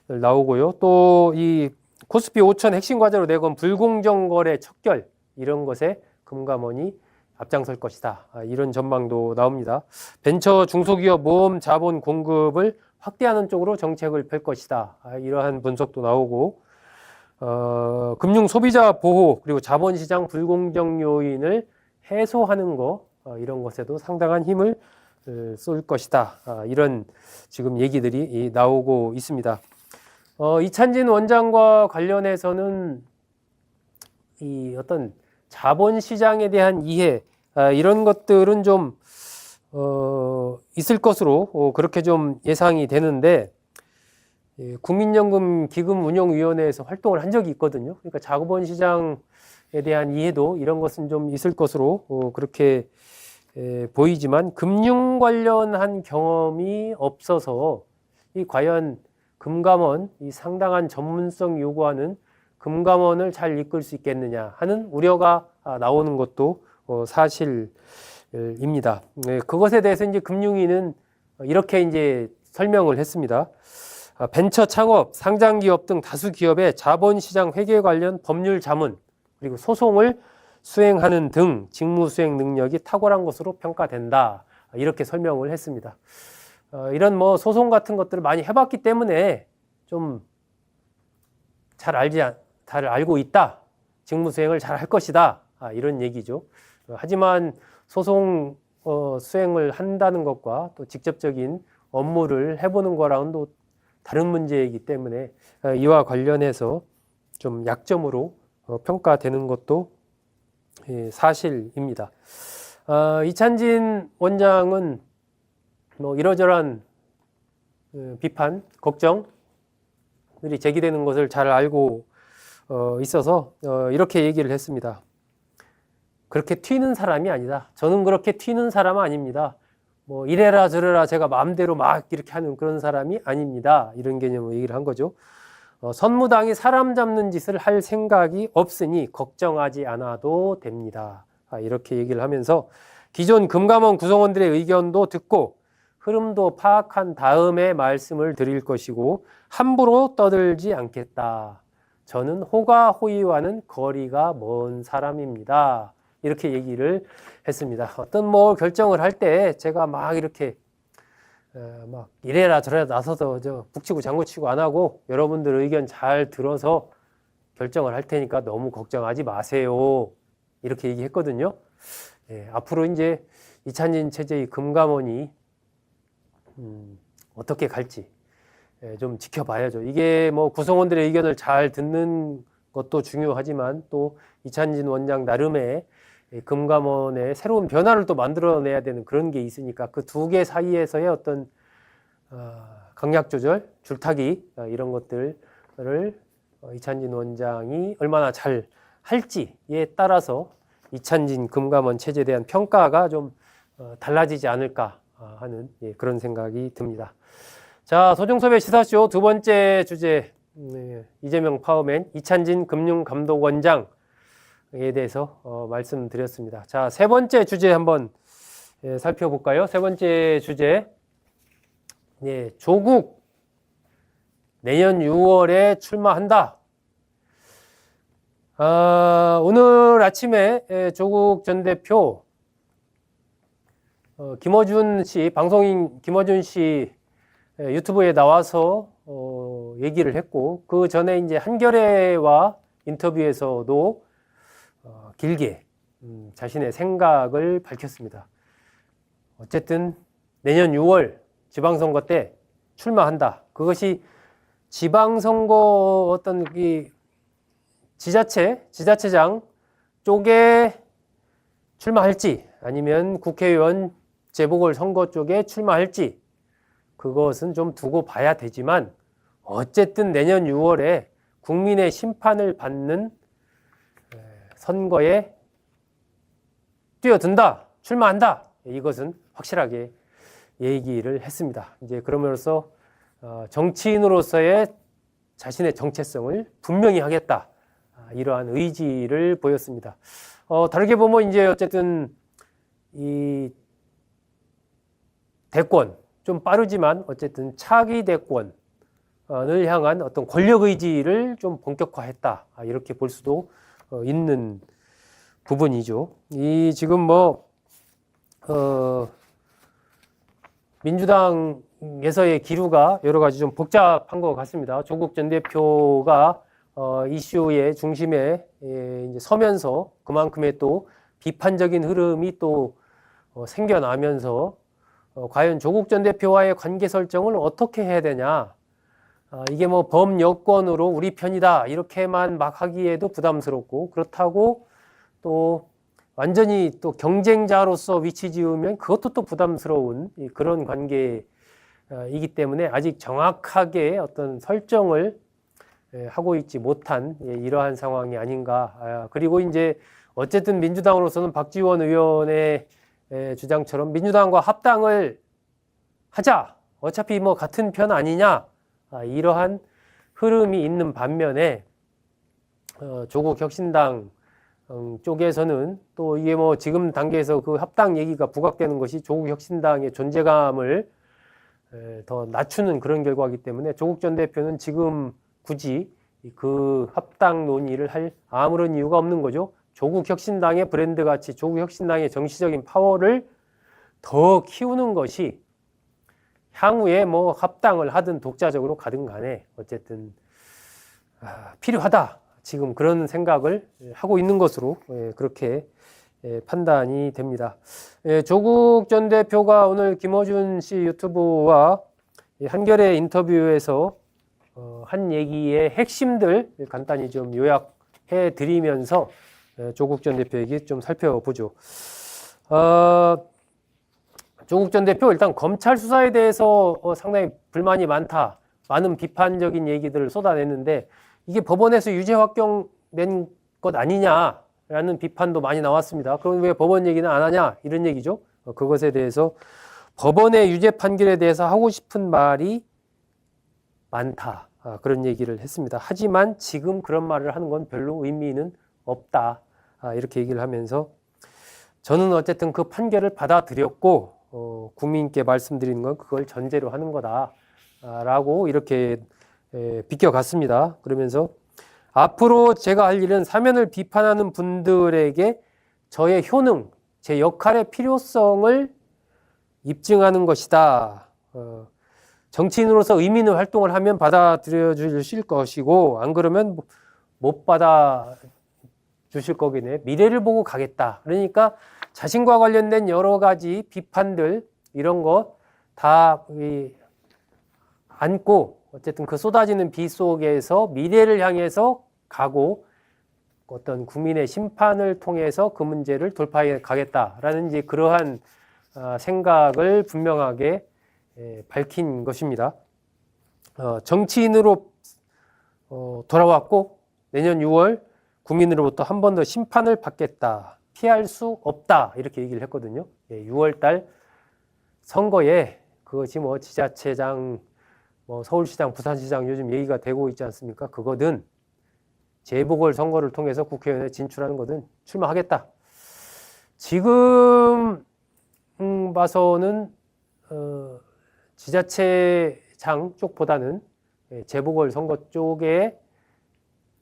나오고요. 또 이 코스피 5천 핵심 과제로 내건 불공정 거래 척결 이런 것에 금감원이 앞장설 것이다. 이런 전망도 나옵니다. 벤처 중소기업 모험 자본 공급을 확대하는 쪽으로 정책을 펼 것이다. 이러한 분석도 나오고, 금융 소비자 보호 그리고 자본시장 불공정 요인을 해소하는 거, 이런 것에도 상당한 힘을 쏠 것이다. 이런 지금 얘기들이 나오고 있습니다. 이찬진 원장과 관련해서는 이 어떤 자본시장에 대한 이해, 이런 것들은 좀 있을 것으로 그렇게 좀 예상이 되는데, 국민연금 기금운용위원회에서 활동을 한 적이 있거든요. 그러니까 자본시장에 대한 이해도 이런 것은 좀 있을 것으로 그렇게 보이지만, 금융 관련한 경험이 없어서 이 과연 금감원, 이 상당한 전문성 요구하는 금감원을 잘 이끌 수 있겠느냐 하는 우려가 나오는 것도 사실입니다. 그것에 대해서 이제 금융위는 이렇게 이제 설명을 했습니다. 벤처 창업, 상장 기업 등 다수 기업의 자본시장 회계 관련 법률 자문, 그리고 소송을 수행하는 등 직무 수행 능력이 탁월한 것으로 평가된다. 이렇게 설명을 했습니다. 이런 뭐 소송 같은 것들을 많이 해봤기 때문에 좀 잘 알고 있다. 직무 수행을 잘 할 것이다. 이런 얘기죠. 하지만 소송 수행을 한다는 것과 또 직접적인 업무를 해보는 거랑은 또 다른 문제이기 때문에 이와 관련해서 좀 약점으로 평가되는 것도 사실입니다. 이찬진 원장은 뭐 이러저러한 비판, 걱정들이 제기되는 것을 잘 알고 있어서 이렇게 얘기를 했습니다. 그렇게 튀는 사람이 아니다. 저는 그렇게 튀는 사람은 아닙니다. 뭐 이래라 저래라 제가 마음대로 막 이렇게 하는 그런 사람이 아닙니다. 이런 개념으로 얘기를 한 거죠. 선무당이 사람 잡는 짓을 할 생각이 없으니 걱정하지 않아도 됩니다. 이렇게 얘기를 하면서 기존 금감원 구성원들의 의견도 듣고 흐름도 파악한 다음에 말씀을 드릴 것이고 함부로 떠들지 않겠다. 저는 호가호위와는 거리가 먼 사람입니다. 이렇게 얘기를 했습니다. 어떤 뭐 결정을 할 때 제가 막 이렇게 막 이래라 저래라 나서서 북치고 장구치고 안 하고 여러분들 의견 잘 들어서 결정을 할 테니까 너무 걱정하지 마세요. 이렇게 얘기했거든요. 앞으로 이제 이찬진 체제의 금감원이 어떻게 갈지 좀 지켜봐야죠. 이게 뭐 구성원들의 의견을 잘 듣는 것도 중요하지만 또 이찬진 원장 나름의 금감원의 새로운 변화를 또 만들어내야 되는 그런 게 있으니까 그 두 개 사이에서의 어떤 강약 조절, 줄타기 이런 것들을 이찬진 원장이 얼마나 잘 할지에 따라서 이찬진 금감원 체제에 대한 평가가 좀 달라지지 않을까 하는 그런 생각이 듭니다. 자, 소중섭의 시사쇼 두 번째 주제, 이재명 파워맨 이찬진 금융감독원장에 대해서 말씀드렸습니다. 자, 세 번째 주제 한번 살펴볼까요? 세 번째 주제, 조국 내년 6월에 출마한다. 오늘 아침에 조국 전 대표 김어준 씨, 방송인 김어준 씨 유튜브에 나와서 얘기를 했고, 그 전에 이제 한겨레와 인터뷰에서도 길게 자신의 생각을 밝혔습니다. 어쨌든 내년 6월 지방선거 때 출마한다. 그것이 지방선거 어떤 이 지자체장 쪽에 출마할지 아니면 국회의원 재보궐선거 쪽에 출마할지 그것은 좀 두고 봐야 되지만 어쨌든 내년 6월에 국민의 심판을 받는 선거에 뛰어든다, 출마한다. 이것은 확실하게 얘기를 했습니다. 이제 그러므로써 정치인으로서의 자신의 정체성을 분명히 하겠다. 이러한 의지를 보였습니다. 다르게 보면 이제 어쨌든 이 대권, 좀 빠르지만 어쨌든 차기 대권을 향한 어떤 권력 의지를 좀 본격화했다. 이렇게 볼 수도 있는 부분이죠. 이 지금 뭐 민주당에서의 기류가 여러 가지 좀 복잡한 것 같습니다. 조국 전 대표가 이슈의 중심에 이제 서면서 그만큼의 또 비판적인 흐름이 또 생겨나면서 과연 조국 전 대표와의 관계 설정을 어떻게 해야 되냐, 이게 뭐 범여권으로 우리 편이다 이렇게만 막 하기에도 부담스럽고, 그렇다고 또 완전히 또 경쟁자로서 위치 지으면 그것도 또 부담스러운 그런 관계이기 때문에 아직 정확하게 어떤 설정을 하고 있지 못한 이러한 상황이 아닌가. 그리고 이제 어쨌든 민주당으로서는 박지원 의원의 주장처럼 민주당과 합당을 하자. 어차피 뭐 같은 편 아니냐. 이러한 흐름이 있는 반면에 조국 혁신당 쪽에서는 또 이게 뭐 지금 단계에서 그 합당 얘기가 부각되는 것이 조국 혁신당의 존재감을 더 낮추는 그런 결과이기 때문에 조국 전 대표는 지금 굳이 그 합당 논의를 할 아무런 이유가 없는 거죠. 조국 혁신당의 브랜드 가치, 조국 혁신당의 정치적인 파워를 더 키우는 것이 향후에 뭐 합당을 하든 독자적으로 가든 간에 어쨌든 필요하다. 지금 그런 생각을 하고 있는 것으로 그렇게 판단이 됩니다. 조국 전 대표가 오늘 김어준 씨 유튜브와 한겨레 인터뷰에서 한 얘기의 핵심들 간단히 좀 요약해 드리면서 조국 전 대표 얘기 좀 살펴보죠. 조국 전 대표 일단 검찰 수사에 대해서 상당히 불만이 많다. 많은 비판적인 얘기들을 쏟아냈는데 이게 법원에서 유죄 확정된 것 아니냐라는 비판도 많이 나왔습니다. 그럼 왜 법원 얘기는 안 하냐? 이런 얘기죠. 그것에 대해서 법원의 유죄 판결에 대해서 하고 싶은 말이 많다. 그런 얘기를 했습니다. 하지만 지금 그런 말을 하는 건 별로 의미는 없다. 이렇게 얘기를 하면서 저는 어쨌든 그 판결을 받아들였고 국민께 말씀드리는 건 그걸 전제로 하는 거다라고 이렇게 비껴갔습니다. 그러면서 앞으로 제가 할 일은 사면을 비판하는 분들에게 저의 효능, 제 역할의 필요성을 입증하는 것이다. 정치인으로서 의미 있는 활동을 하면 받아들여 주실 것이고 안 그러면 못 받아 주실 거겠네. 미래를 보고 가겠다. 그러니까 자신과 관련된 여러 가지 비판들 이런 거 다 안고 어쨌든 그 쏟아지는 비 속에서 미래를 향해서 가고 어떤 국민의 심판을 통해서 그 문제를 돌파해 가겠다라는 이제 그러한 생각을 분명하게 밝힌 것입니다. 정치인으로 돌아왔고 내년 6월 국민으로부터 한 번 더 심판을 받겠다. 피할 수 없다. 이렇게 얘기를 했거든요. 6월 달 선거에 그것이 뭐 지자체장, 뭐 서울시장, 부산시장 요즘 얘기가 되고 있지 않습니까? 그거든 재보궐선거를 통해서 국회의원에 진출하는 거든 출마하겠다. 지금 봐서는 지자체장 쪽보다는 재보궐선거 쪽에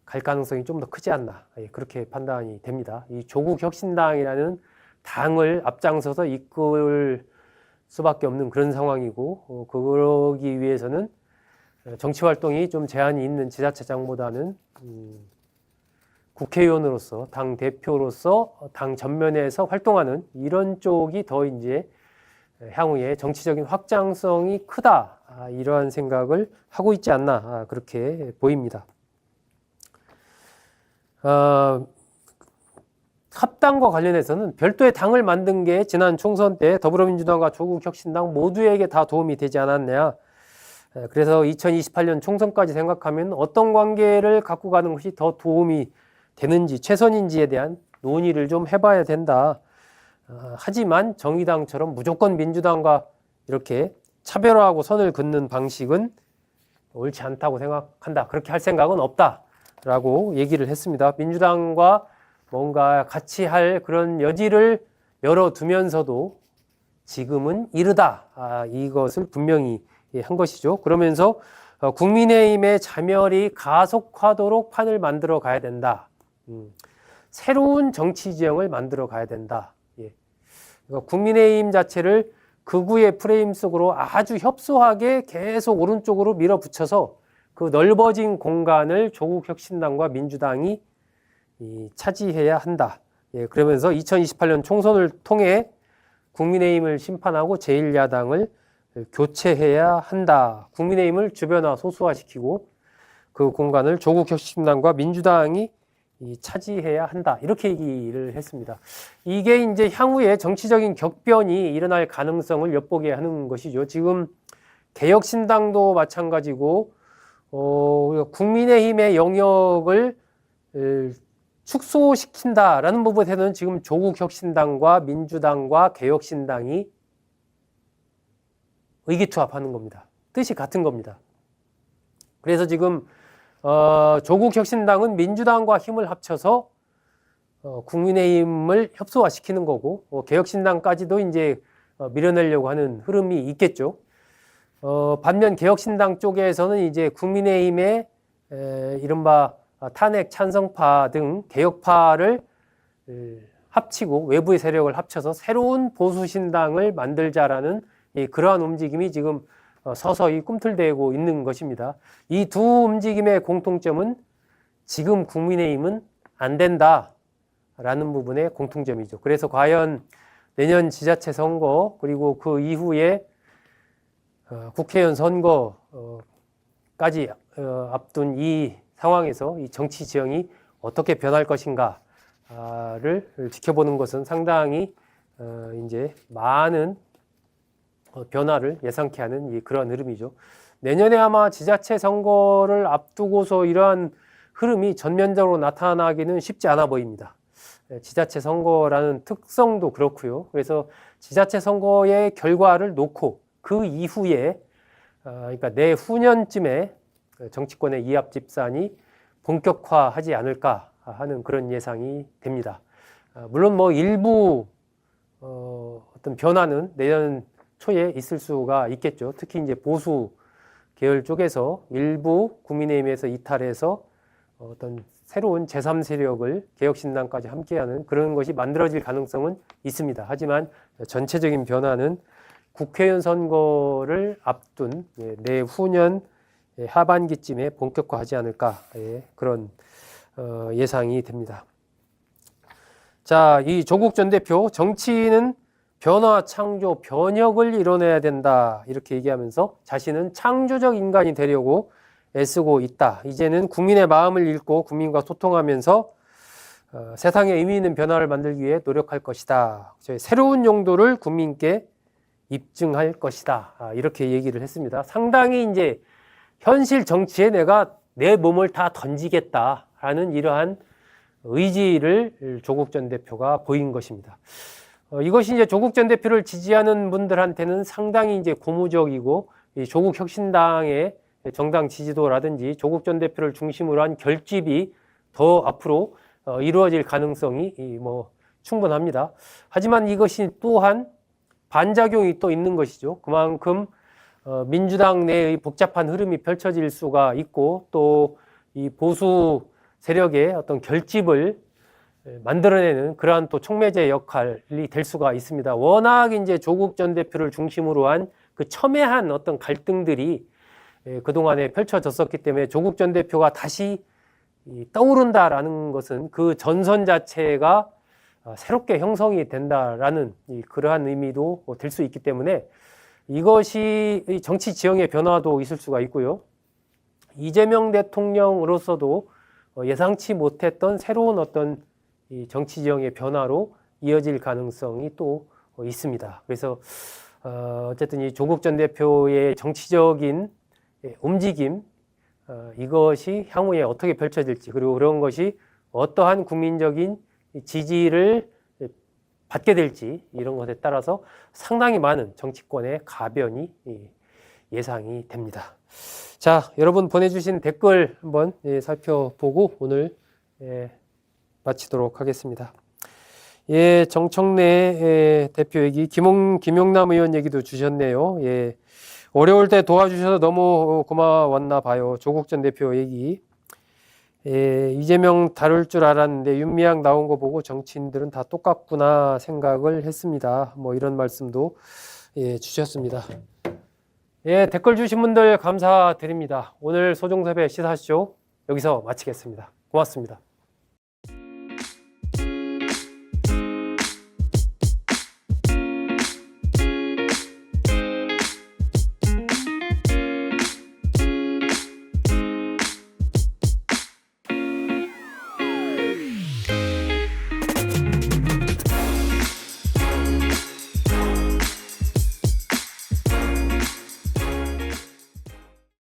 갈 가능성이 좀 더 크지 않나 그렇게 판단이 됩니다. 이 조국 혁신당이라는 당을 앞장서서 이끌 수밖에 없는 그런 상황이고 그러기 위해서는 정치활동이 좀 제한이 있는 지자체장보다는 국회의원으로서 당 대표로서 당 전면에서 활동하는 이런 쪽이 더 이제 향후에 정치적인 확장성이 크다 이러한 생각을 하고 있지 않나 그렇게 보입니다. 합당과 관련해서는 별도의 당을 만든 게 지난 총선 때 더불어민주당과 조국혁신당 모두에게 다 도움이 되지 않았냐. 그래서 2028년 총선까지 생각하면 어떤 관계를 갖고 가는 것이 더 도움이 되는지 최선인지에 대한 논의를 좀 해봐야 된다. 하지만 정의당처럼 무조건 민주당과 이렇게 차별화하고 선을 긋는 방식은 옳지 않다고 생각한다. 그렇게 할 생각은 없다라고 얘기를 했습니다. 민주당과 뭔가 같이 할 그런 여지를 열어두면서도 지금은 이르다. 이것을 분명히 한 것이죠. 그러면서 국민의힘의 자멸이 가속화도록 판을 만들어 가야 된다. 새로운 정치 지형을 만들어 가야 된다. 그러니까 국민의힘 자체를 극우의 프레임 속으로 아주 협소하게 계속 오른쪽으로 밀어붙여서 그 넓어진 공간을 조국혁신당과 민주당이 차지해야 한다. 그러면서 2028년 총선을 통해 국민의힘을 심판하고 제1야당을 교체해야 한다. 국민의힘을 주변화 소수화시키고 그 공간을 조국혁신당과 민주당이 차지해야 한다. 이렇게 얘기를 했습니다. 이게 이제 향후에 정치적인 격변이 일어날 가능성을 엿보게 하는 것이죠. 지금 개혁신당도 마찬가지고 국민의힘의 영역을 축소시킨다라는 부분에서는 지금 조국혁신당과 민주당과 개혁신당이 의기투합하는 겁니다. 뜻이 같은 겁니다. 그래서 지금 조국혁신당은 민주당과 힘을 합쳐서 국민의힘을 협소화시키는 거고 개혁신당까지도 이제 밀어내려고 하는 흐름이 있겠죠. 반면 개혁신당 쪽에서는 이제 국민의힘의 이른바 탄핵 찬성파 등 개혁파를 합치고 외부의 세력을 합쳐서 새로운 보수신당을 만들자라는 그러한 움직임이 지금 서서히 꿈틀대고 있는 것입니다. 이 두 움직임의 공통점은 지금 국민의힘은 안 된다라는 부분의 공통점이죠. 그래서 과연 내년 지자체 선거 그리고 그 이후에 국회의원 선거까지 앞둔 이 상황에서 이 정치 지형이 어떻게 변할 것인가를 지켜보는 것은 상당히 이제 많은 변화를 예상케 하는 그런 흐름이죠. 내년에 아마 지자체 선거를 앞두고서 이러한 흐름이 전면적으로 나타나기는 쉽지 않아 보입니다. 지자체 선거라는 특성도 그렇고요. 그래서 지자체 선거의 결과를 놓고 그 이후에 그러니까 내후년쯤에 정치권의 이합 집산이 본격화하지 않을까 하는 그런 예상이 됩니다. 물론 뭐 일부 어떤 변화는 내년 초에 있을 수가 있겠죠. 특히 이제 보수 계열 쪽에서 일부 국민의힘에서 이탈해서 어떤 새로운 제3세력을 개혁신당까지 함께하는 그런 것이 만들어질 가능성은 있습니다. 하지만 전체적인 변화는 국회의원 선거를 앞둔 내후년 하반기쯤에 본격화하지 않을까 그런 예상이 됩니다. 자, 이 조국 전 대표 정치인은 변화, 창조, 변혁을 이뤄내야 된다 이렇게 얘기하면서 자신은 창조적 인간이 되려고 애쓰고 있다. 이제는 국민의 마음을 읽고 국민과 소통하면서 세상에 의미 있는 변화를 만들기 위해 노력할 것이다. 새로운 용도를 국민께 입증할 것이다. 이렇게 얘기를 했습니다. 상당히 이제 현실 정치에 내가 내 몸을 다 던지겠다라는 이러한 의지를 조국 전 대표가 보인 것입니다. 이것이 이제 조국 전 대표를 지지하는 분들한테는 상당히 이제 고무적이고 조국 혁신당의 정당 지지도라든지 조국 전 대표를 중심으로 한 결집이 더 앞으로 이루어질 가능성이 뭐 충분합니다. 하지만 이것이 또한 반작용이 또 있는 것이죠. 그만큼 민주당 내의 복잡한 흐름이 펼쳐질 수가 있고 또 이 보수 세력의 어떤 결집을 만들어내는 그러한 또 촉매제 역할이 될 수가 있습니다. 워낙 이제 조국 전 대표를 중심으로 한 그 첨예한 어떤 갈등들이 그동안에 펼쳐졌었기 때문에 조국 전 대표가 다시 떠오른다라는 것은 그 전선 자체가 새롭게 형성이 된다라는 그러한 의미도 될 수 있기 때문에 이것이 정치 지형의 변화도 있을 수가 있고요. 이재명 대통령으로서도 예상치 못했던 새로운 어떤 이 정치 지형의 변화로 이어질 가능성이 또 있습니다. 그래서 어쨌든 이 조국 전 대표의 정치적인 움직임 이것이 향후에 어떻게 펼쳐질지 그리고 그런 것이 어떠한 국민적인 지지를 받게 될지 이런 것에 따라서 상당히 많은 정치권의 가변이 예상이 됩니다. 자, 여러분 보내주신 댓글 한번 살펴보고 오늘 마치도록 하겠습니다. 정청래 대표 얘기, 김용남 의원 얘기도 주셨네요. 어려울 때 도와주셔서 너무 고마웠나 봐요. 조국 전 대표 얘기. 이재명 다룰 줄 알았는데 윤미향 나온 거 보고 정치인들은 다 똑같구나 생각을 했습니다. 뭐 이런 말씀도 주셨습니다. 댓글 주신 분들 감사드립니다. 오늘 소종섭의 시사쇼 여기서 마치겠습니다. 고맙습니다.